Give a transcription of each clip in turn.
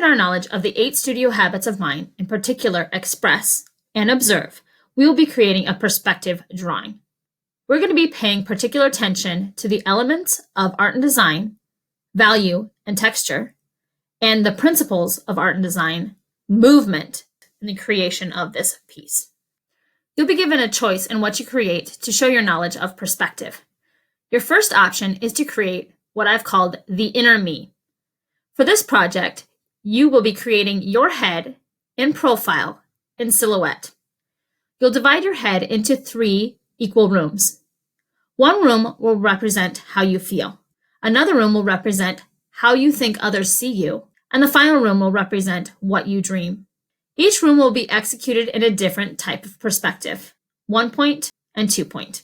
deepen our knowledge of the 8 studio habits of mind, in particular express and observe, we will be creating a perspective drawing. We're going to be paying particular attention to the elements of art and design, value and texture, and the principles of art and design, movement, in the creation of this piece. You'll be given a choice in what you create to show your knowledge of perspective. Your first option is to create what I've called the inner me. For this project, you will be creating your head in profile, in silhouette. You'll divide your head into 3 equal rooms. One room will represent how you feel. Another room will represent how you think others see you. And the final room will represent what you dream. Each room will be executed in a different type of perspective, 1 point and 2 point.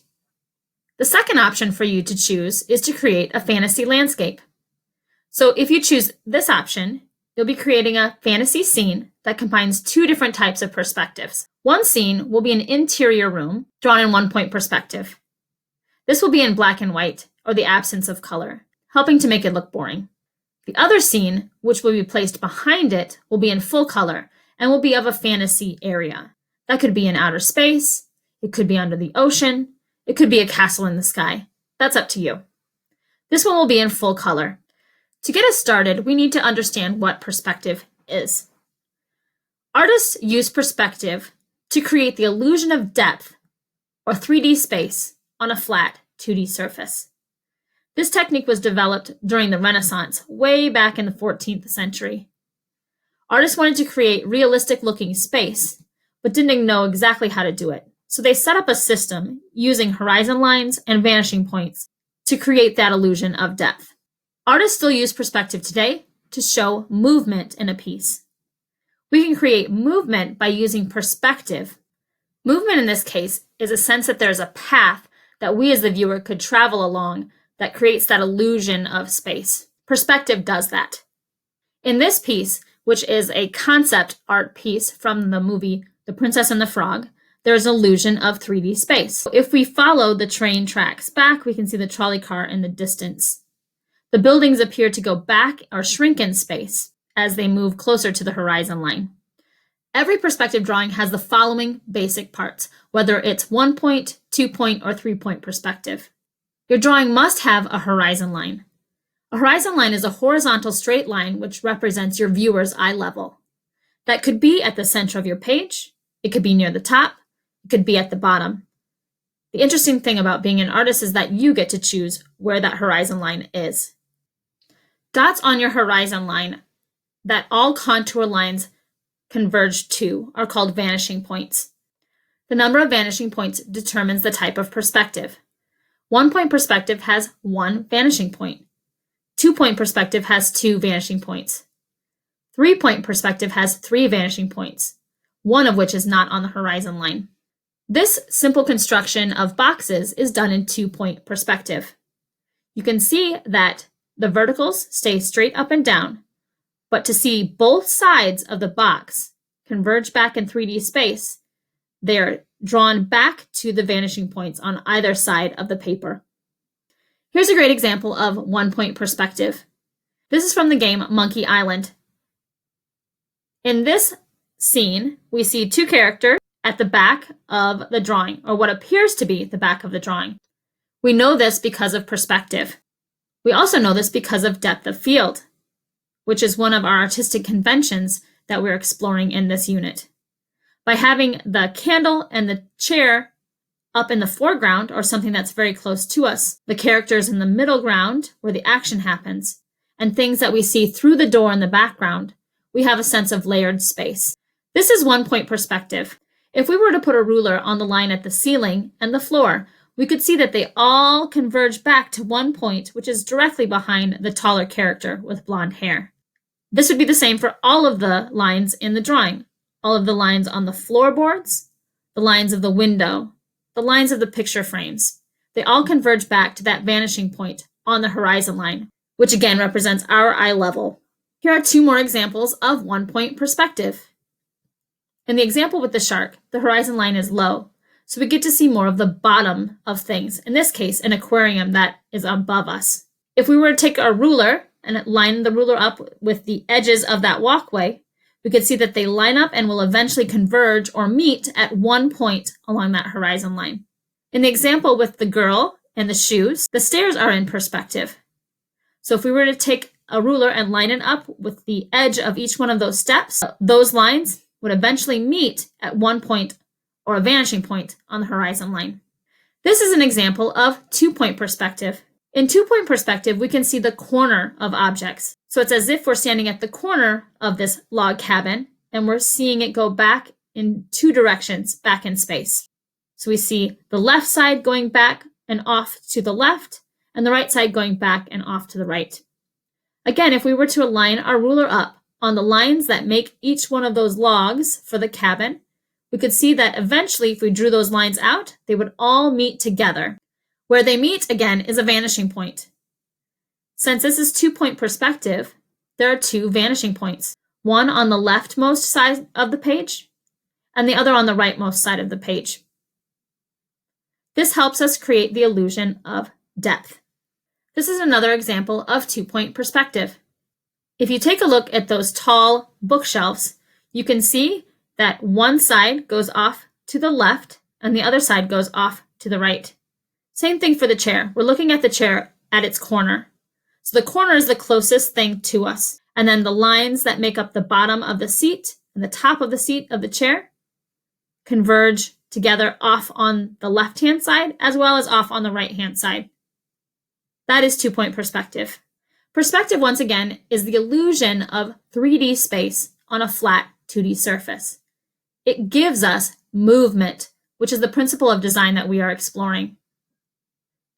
The second option for you to choose is to create a fantasy landscape. So if you choose this option, you'll be creating a fantasy scene that combines 2 different types of perspectives. One scene will be an interior room drawn in 1 point perspective. This will be in black and white, or the absence of color, helping to make it look boring. The other scene, which will be placed behind it, will be in full color and will be of a fantasy area. That could be in outer space, it could be under the ocean, it could be a castle in the sky. That's up to you. This one will be in full color. To get us started, we need to understand what perspective is. Artists use perspective to create the illusion of depth or 3D space on a flat 2D surface. This technique was developed during the Renaissance, way back in the 14th century. Artists wanted to create realistic-looking space, but didn't know exactly how to do it. So they set up a system using horizon lines and vanishing points to create that illusion of depth. Artists still use perspective today to show movement in a piece. We can create movement by using perspective. Movement in this case is a sense that there's a path that we as the viewer could travel along that creates that illusion of space. Perspective does that. In this piece, which is a concept art piece from the movie The Princess and the Frog, there's an illusion of 3D space. If we follow the train tracks back, we can see the trolley car in the distance. The buildings appear to go back or shrink in space as they move closer to the horizon line. Every perspective drawing has the following basic parts, whether it's 1 point, 2 point, or 3 point perspective. Your drawing must have a horizon line. A horizon line is a horizontal straight line which represents your viewer's eye level. That could be at the center of your page, it could be near the top, it could be at the bottom. The interesting thing about being an artist is that you get to choose where that horizon line is. Dots on your horizon line that all contour lines converge to are called vanishing points. The number of vanishing points determines the type of perspective. 1 point perspective has 1 vanishing point. 2 point perspective has 2 vanishing points. 3 point perspective has 3 vanishing points, one of which is not on the horizon line. This simple construction of boxes is done in 2 point perspective. You can see that the verticals stay straight up and down, but to see both sides of the box converge back in 3D space, they're drawn back to the vanishing points on either side of the paper. Here's a great example of 1 point perspective. This is from the game Monkey Island. In this scene, we see 2 characters at the back of the drawing, or what appears to be the back of the drawing. We know this because of perspective. We also know this because of depth of field, which is one of our artistic conventions that we're exploring in this unit. By having the candle and the chair up in the foreground, or something that's very close to us, the characters in the middle ground where the action happens, and things that we see through the door in the background, we have a sense of layered space. This is 1 point perspective. If we were to put a ruler on the line at the ceiling and the floor, we could see that they all converge back to 1 point, which is directly behind the taller character with blonde hair. This would be the same for all of the lines in the drawing. All of the lines on the floorboards, the lines of the window, the lines of the picture frames. They all converge back to that vanishing point on the horizon line, which again represents our eye level. Here are 2 more examples of 1 point perspective. In the example with the shark, the horizon line is low, so we get to see more of the bottom of things, in this case, an aquarium that is above us. If we were to take a ruler and line the ruler up with the edges of that walkway, we could see that they line up and will eventually converge or meet at one point along that horizon line. In the example with the girl and the shoes, the stairs are in perspective. So if we were to take a ruler and line it up with the edge of each one of those steps, those lines would eventually meet at one point or a vanishing point on the horizon line. This is an example of two-point perspective. In two-point perspective, we can see the corner of objects. So it's as if we're standing at the corner of this log cabin and we're seeing it go back in two directions, back in space. So we see the left side going back and off to the left, and the right side going back and off to the right. Again, if we were to align our ruler up on the lines that make each one of those logs for the cabin, we could see that eventually, if we drew those lines out, they would all meet together. Where they meet, again, is a vanishing point. Since this is two-point perspective, there are two vanishing points, one on the leftmost side of the page and the other on the rightmost side of the page. This helps us create the illusion of depth. This is another example of two-point perspective. If you take a look at those tall bookshelves, you can see that one side goes off to the left and the other side goes off to the right. Same thing for the chair. We're looking at the chair at its corner. So the corner is the closest thing to us. And then the lines that make up the bottom of the seat and the top of the seat of the chair converge together off on the left-hand side as well as off on the right-hand side. That is two-point perspective. Perspective, once again, is the illusion of 3D space on a flat 2D surface. It gives us movement, which is the principle of design that we are exploring.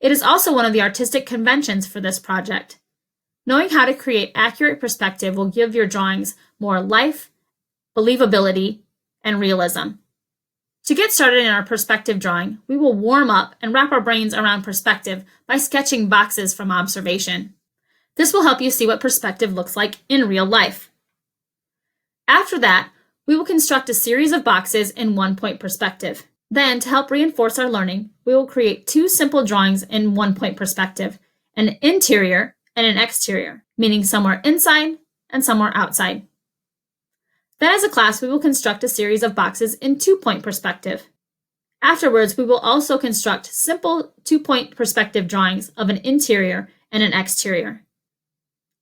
It is also one of the artistic conventions for this project. Knowing how to create accurate perspective will give your drawings more life, believability, and realism. To get started in our perspective drawing, we will warm up and wrap our brains around perspective by sketching boxes from observation. This will help you see what perspective looks like in real life. After that, we will construct a series of boxes in one-point perspective. Then, to help reinforce our learning, we will create two simple drawings in one-point perspective, an interior and an exterior, meaning somewhere inside and somewhere outside. Then as a class, we will construct a series of boxes in two-point perspective. Afterwards, we will also construct simple two-point perspective drawings of an interior and an exterior.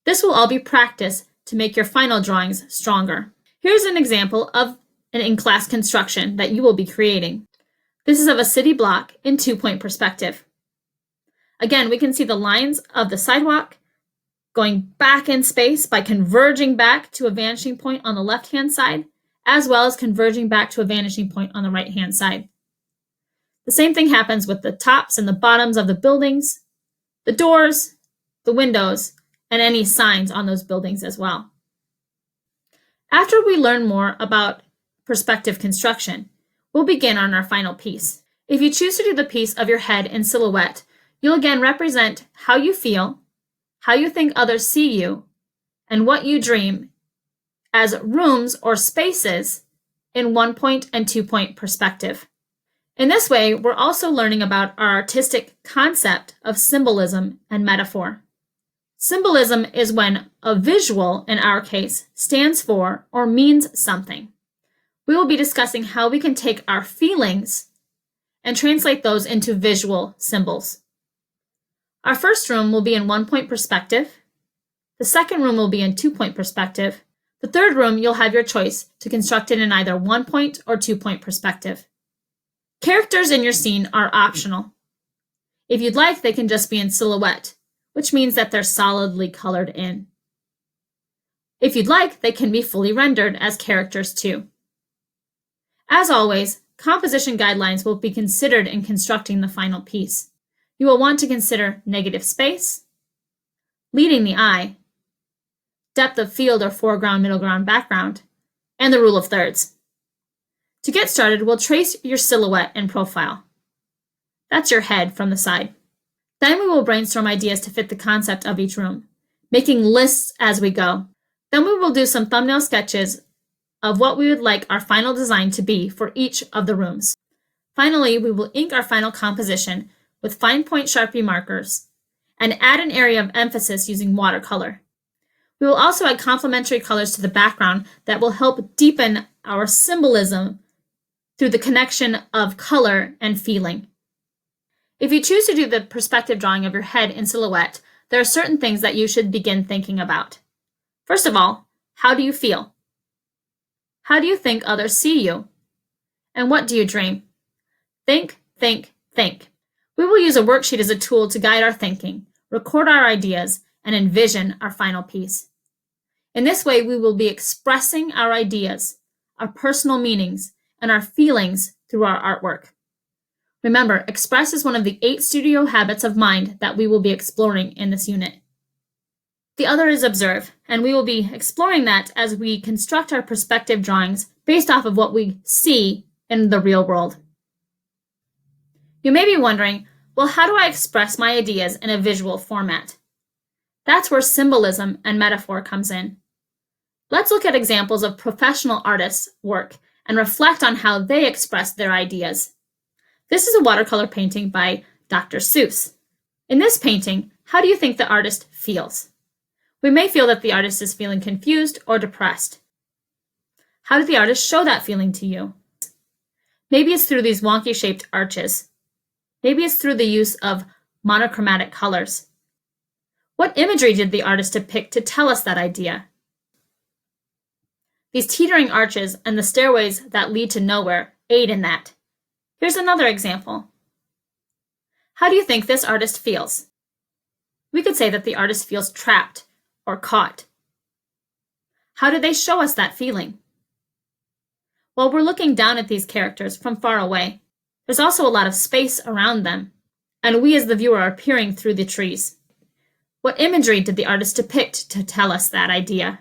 This will all be practice to make your final drawings stronger. Here's an example of an in-class construction that you will be creating. This is of a city block in two-point perspective. Again, we can see the lines of the sidewalk going back in space by converging back to a vanishing point on the left-hand side, as well as converging back to a vanishing point on the right-hand side. The same thing happens with the tops and the bottoms of the buildings, the doors, the windows, and any signs on those buildings as well. After we learn more about perspective construction, we'll begin on our final piece. If you choose to do the piece of your head in silhouette, you'll again represent how you feel, how you think others see you, and what you dream as rooms or spaces in one-point and two-point perspective. In this way, we're also learning about our artistic concept of symbolism and metaphor. Symbolism is when a visual, in our case, stands for or means something. We will be discussing how we can take our feelings and translate those into visual symbols. Our first room will be in one-point perspective. The second room will be in two-point perspective. The third room, you'll have your choice to construct it in either one-point or two-point perspective. Characters in your scene are optional. If you'd like, they can just be in silhouette, which means that they're solidly colored in. If you'd like, they can be fully rendered as characters too. As always, composition guidelines will be considered in constructing the final piece. You will want to consider negative space, leading the eye, depth of field or foreground, middle ground, background, and the rule of thirds. To get started, we'll trace your silhouette and profile. That's your head from the side. Then we will brainstorm ideas to fit the concept of each room, making lists as we go. Then we will do some thumbnail sketches of what we would like our final design to be for each of the rooms. Finally, we will ink our final composition with fine point Sharpie markers and add an area of emphasis using watercolor. We will also add complementary colors to the background that will help deepen our symbolism through the connection of color and feeling. If you choose to do the perspective drawing of your head in silhouette, there are certain things that you should begin thinking about. First of all, how do you feel? How do you think others see you? And what do you dream? Think, think, think. We will use a worksheet as a tool to guide our thinking, record our ideas, and envision our final piece. In this way, we will be expressing our ideas, our personal meanings, and our feelings through our artwork. Remember, express is one of the 8 studio habits of mind that we will be exploring in this unit. The other is observe, and we will be exploring that as we construct our perspective drawings based off of what we see in the real world. You may be wondering, well, how do I express my ideas in a visual format? That's where symbolism and metaphor comes in. Let's look at examples of professional artists' work and reflect on how they express their ideas. This is a watercolor painting by Dr. Seuss. In this painting, how do you think the artist feels? We may feel that the artist is feeling confused or depressed. How did the artist show that feeling to you? Maybe it's through these wonky shaped arches. Maybe it's through the use of monochromatic colors. What imagery did the artist depict to tell us that idea? These teetering arches and the stairways that lead to nowhere aid in that. Here's another example. How do you think this artist feels? We could say that the artist feels trapped or caught. How did they show us that feeling? Well, we're looking down at these characters from far away. There's also a lot of space around them, and we as the viewer are peering through the trees. What imagery did the artist depict to tell us that idea?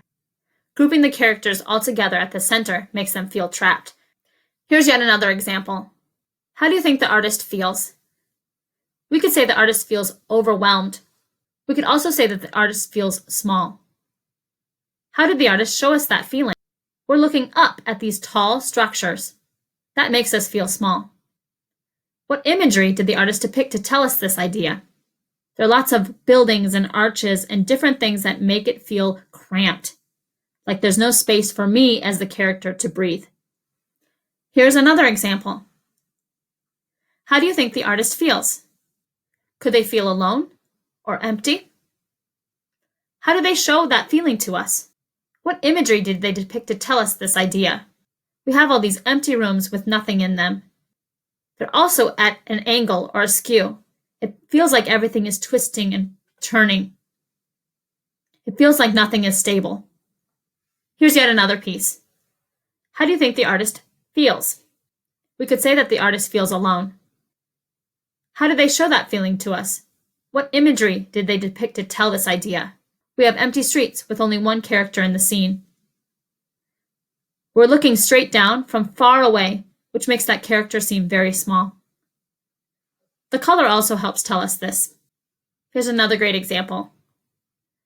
Grouping the characters all together at the center makes them feel trapped. Here's yet another example. How do you think the artist feels? We could say the artist feels overwhelmed. We could also say that the artist feels small. How did the artist show us that feeling? We're looking up at these tall structures. That makes us feel small. What imagery did the artist depict to tell us this idea? There are lots of buildings and arches and different things that make it feel cramped, like there's no space for me as the character to breathe. Here's another example. How do you think the artist feels? Could they feel alone or empty? How do they show that feeling to us? What imagery did they depict to tell us this idea? We have all these empty rooms with nothing in them. They're also at an angle or askew. It feels like everything is twisting and turning. It feels like nothing is stable. Here's yet another piece. How do you think the artist feels? We could say that the artist feels alone. How did they show that feeling to us? What imagery did they depict to tell this idea? We have empty streets with only one character in the scene. We're looking straight down from far away, which makes that character seem very small. The color also helps tell us this. Here's another great example.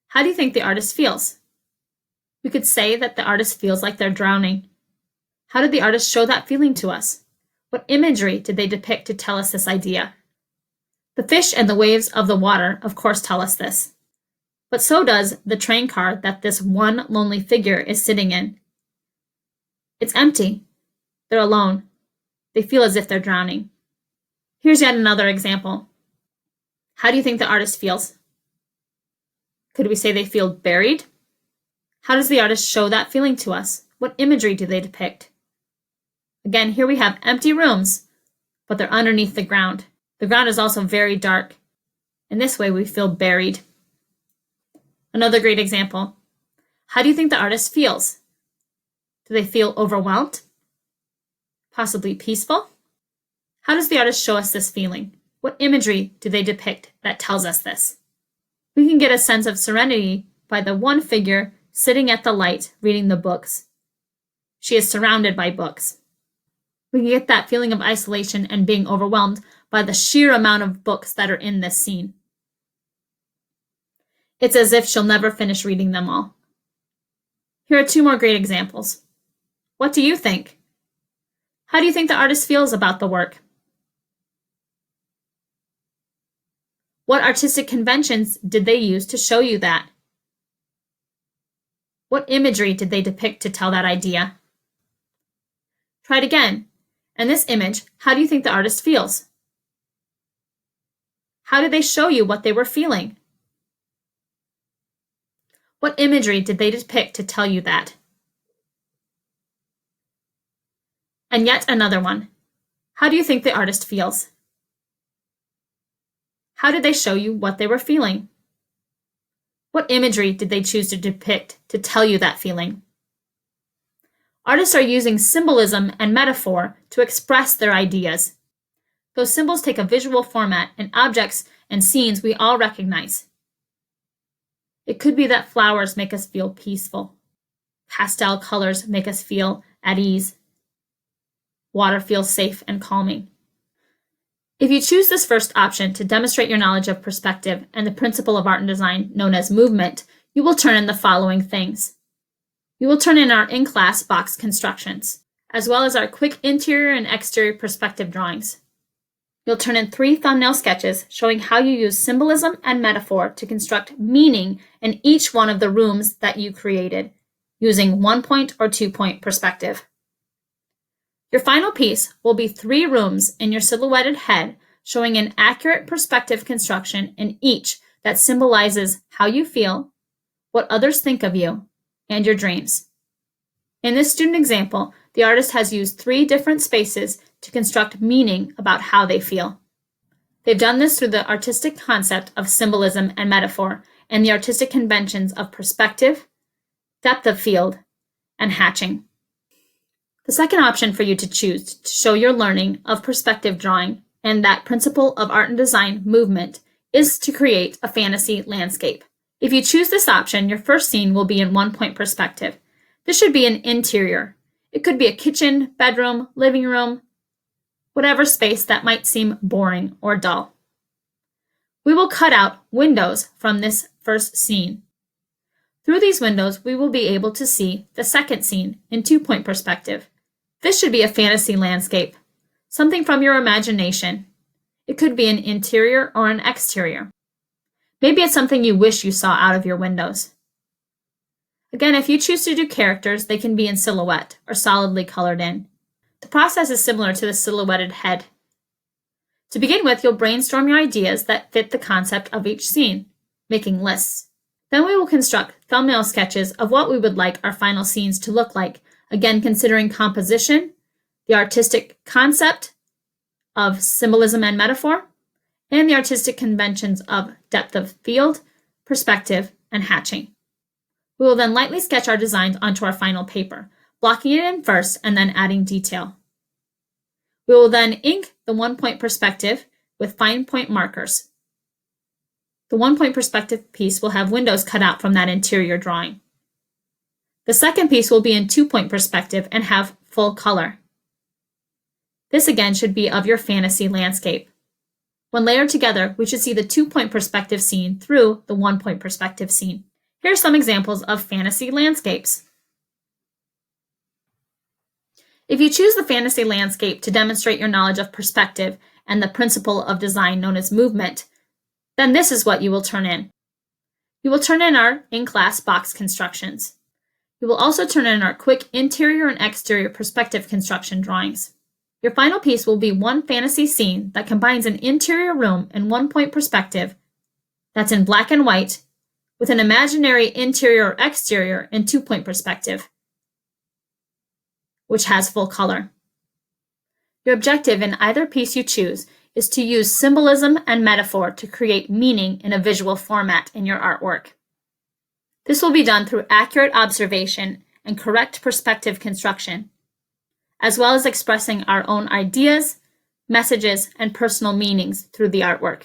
How do you think the artist feels? We could say that the artist feels like they're drowning. How did the artist show that feeling to us? What imagery did they depict to tell us this idea? The fish and the waves of the water, of course, tell us this. But so does the train car that this one lonely figure is sitting in. It's empty. They're alone. They feel as if they're drowning. Here's yet another example. How do you think the artist feels? Could we say they feel buried? How does the artist show that feeling to us? What imagery do they depict? Again, here we have empty rooms, but they're underneath the ground. The ground is also very dark. In this way, we feel buried. Another great example. How do you think the artist feels? Do they feel overwhelmed? Possibly peaceful? How does the artist show us this feeling? What imagery do they depict that tells us this? We can get a sense of serenity by the one figure sitting at the light reading the books. She is surrounded by books. We can get that feeling of isolation and being overwhelmed by the sheer amount of books that are in this scene. It's as if she'll never finish reading them all. Here are 2 more great examples. What do you think? How do you think the artist feels about the work? What artistic conventions did they use to show you that? What imagery did they depict to tell that idea? Try it again. In this image, how do you think the artist feels? How did they show you what they were feeling? What imagery did they depict to tell you that? And yet another one. How do you think the artist feels? How did they show you what they were feeling? What imagery did they choose to depict to tell you that feeling? Artists are using symbolism and metaphor to express their ideas. Those symbols take a visual format and objects and scenes we all recognize. It could be that flowers make us feel peaceful. Pastel colors make us feel at ease. Water feels safe and calming. If you choose this first option to demonstrate your knowledge of perspective and the principle of art and design known as movement, you will turn in the following things. You will turn in our in-class box constructions, as well as our quick interior and exterior perspective drawings. You'll turn in 3 thumbnail sketches showing how you use symbolism and metaphor to construct meaning in each one of the rooms that you created, using 1-point or 2-point perspective. Your final piece will be 3 rooms in your silhouetted head showing an accurate perspective construction in each that symbolizes how you feel, what others think of you, and your dreams. In this student example, the artist has used 3 different spaces to construct meaning about how they feel. They've done this through the artistic concept of symbolism and metaphor and the artistic conventions of perspective, depth of field, and hatching. The second option for you to choose to show your learning of perspective drawing and that principle of art and design movement is to create a fantasy landscape. If you choose this option, your first scene will be in 1-point perspective. This should be an interior. It could be a kitchen, bedroom, living room, whatever space that might seem boring or dull. We will cut out windows from this first scene. Through these windows, we will be able to see the second scene in 2-point perspective. This should be a fantasy landscape, something from your imagination. It could be an interior or an exterior. Maybe it's something you wish you saw out of your windows. Again, if you choose to do characters, they can be in silhouette or solidly colored in. The process is similar to the silhouetted head. To begin with, you'll brainstorm your ideas that fit the concept of each scene, making lists. Then we will construct thumbnail sketches of what we would like our final scenes to look like, again considering composition, the artistic concept of symbolism and metaphor, and the artistic conventions of depth of field, perspective, and hatching. We will then lightly sketch our designs onto our final paper, blocking it in first and then adding detail. We will then ink the 1-point perspective with fine point markers. The 1-point perspective piece will have windows cut out from that interior drawing. The second piece will be in 2-point perspective and have full color. This again should be of your fantasy landscape. When layered together, we should see the 2-point perspective scene through the 1-point perspective scene. Here are some examples of fantasy landscapes. If you choose the fantasy landscape to demonstrate your knowledge of perspective and the principle of design known as movement, then this is what you will turn in. You will turn in our in-class box constructions. You will also turn in our quick interior and exterior perspective construction drawings. Your final piece will be one fantasy scene that combines an interior room in 1-point perspective that's in black and white with an imaginary interior or exterior in 2-point perspective, which has full color. Your objective in either piece you choose is to use symbolism and metaphor to create meaning in a visual format in your artwork. This will be done through accurate observation and correct perspective construction, as well as expressing our own ideas, messages, and personal meanings through the artwork.